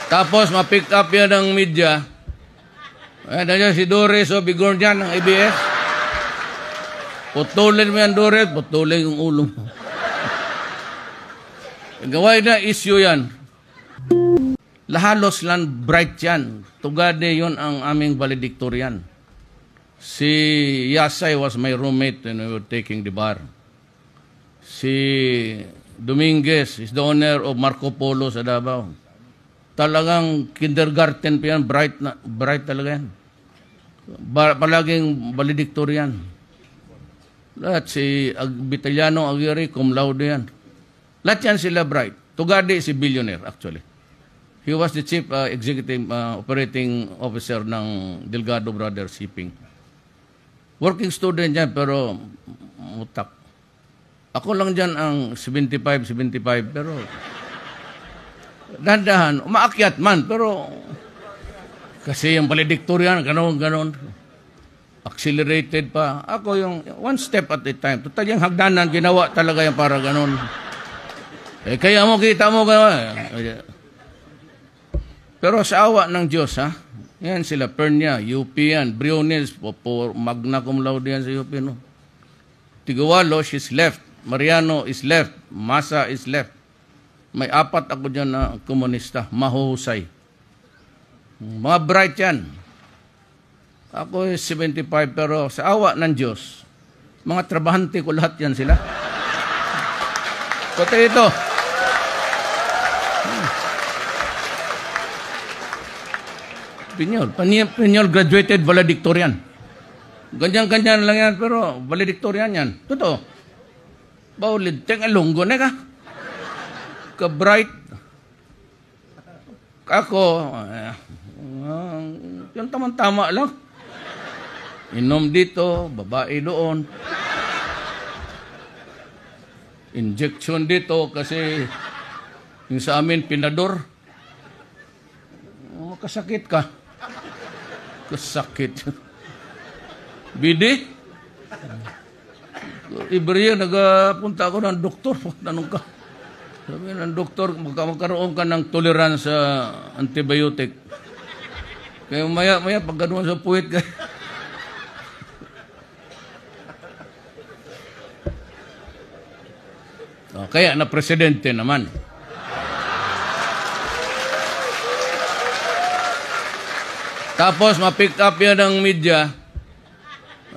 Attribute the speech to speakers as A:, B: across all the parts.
A: Tapos, ma-pick up yan ng media. Nandiyan si Doris o Bigornian ng ABS. Putulin mo yan, Doris. Putulin yung ulo mo. Gaway na issue yan. Lahalos lang bright yan. Tugade yun ang aming valedictorian. Si Yasay was my roommate when we were taking the bar. Si Dominguez is the owner of Marco Polo sa Davao. Talagang kindergarten pa yan, bright talaga yan. Palaging valedictorian. Lahat si Vitaliano Aguirre, cum laude yan. Lahat yan sila bright. Tugade si billionaire actually. He was the chief executive operating officer ng Delgado Brothers Shipping. Working student yan pero mutak. Ako lang dyan ang 75 pero dahan-dahan, umaakyat man, pero kasi yung valedictorian, ganon. Accelerated pa. Ako yung one step at a time. Total yung hagdanan, ginawa talaga yung para ganon. Kaya mo, kita mo gano'n. Pero sa awa ng Diyos, ha? Yan sila, Pernia, UP yan, Briones, magna cum laude yan sa UP, no? Tigualo, she's left. Mariano is left. Masa is left. May 4 ako dyan na komunista, mahuhusay. Mga bright yan. Ako is 75, pero sa awa ng Diyos, mga trabahante ko lahat yan sila. Pati ito. Pinyol graduated valedictorian. Ganyan-ganyan lang yan, pero valedictorian yan. Totoo. Baulid, tengalunggo na ka. Ka-bright. Ako, yung tama-tama lang. Inom dito, babae doon. Injection dito kasi yung sa amin pinador. Kasakit ka. Kasakit. Bidi? Iberia, nagapunta ako ng doktor. Tanong ka. Sabi ng doktor, magkaroon ka ng tolerance sa antibiotic. Kaya maya pag ganoon sa puwit ka. Kaya na presidente naman. Tapos, ma-pick up yan ng media.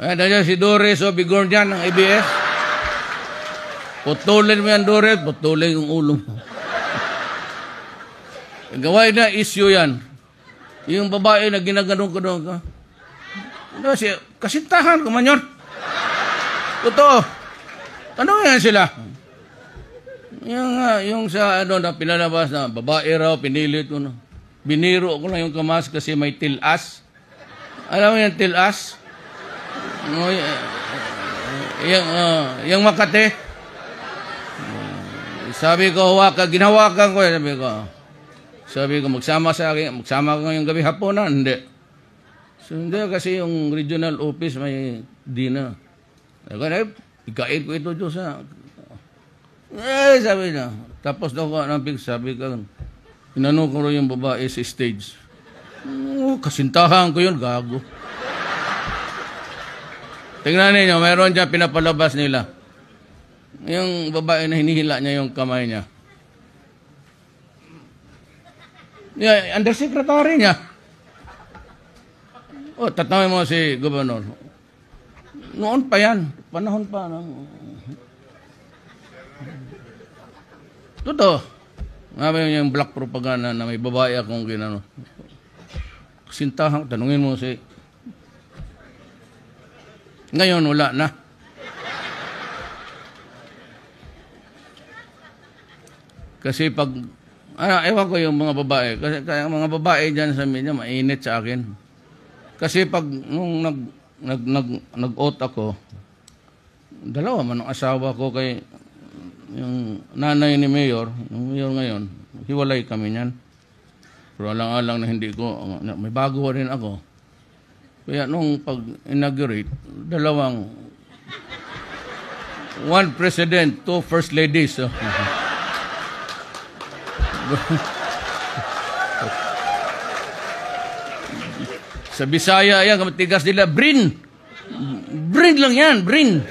A: Nandiyan si Doris o Bigornian ng ABS. Putulin mo yan, Doris. Putulin yung ulo mo. Gaway na issue yan. Yung babae na ginaganong ka doon ka. Kasintahan ka man yun. Totoo. Tanong yan sila. Yung sa na pinalabas na babae raw, pinilit ko na. Biniro ko lang yung kamas kasi may tilas. Alam mo yung tilas? Yung Makati. Sabi ko, ginawakan ko. Sabi ko, magsama ko ngayong gabi hapunan. Hindi. So, hindi kasi yung regional office may dinner. Ikain ko ito Diyos ha. Sabi na. Tapos daw ko, sabi ko, inano ko rin yung babae sa stage. Kasintahan ko yun, gago. Tingnan ninyo, mayroon dyan pinapalabas nila. Yung babae na hinihila niya yung kamay niya. Undersecretary niya. Tatawin mo si Gobernador. Noon pa yan. Panahon pa. Totoo. Ngayon yung black propaganda na may babae akong ginano. Sintahan, tanungin mo si... Ngayon, wala na. Kasi pag... ewan ko yung mga babae. Kasi kaya mga babae dyan sa media, mainit sa akin. Kasi pag nung nag-out ako, dalawa man ang asawa ko kay yung nanay ni Mayor, yung Mayor ngayon, hiwalay kami niyan. Pero alang-alang na hindi ko, may bago rin ako. Kaya nung pag-inaugurate, one president, 2 first ladies. So. Sa Bisaya yan, tigas nila, brin. Brin lang yan, brin.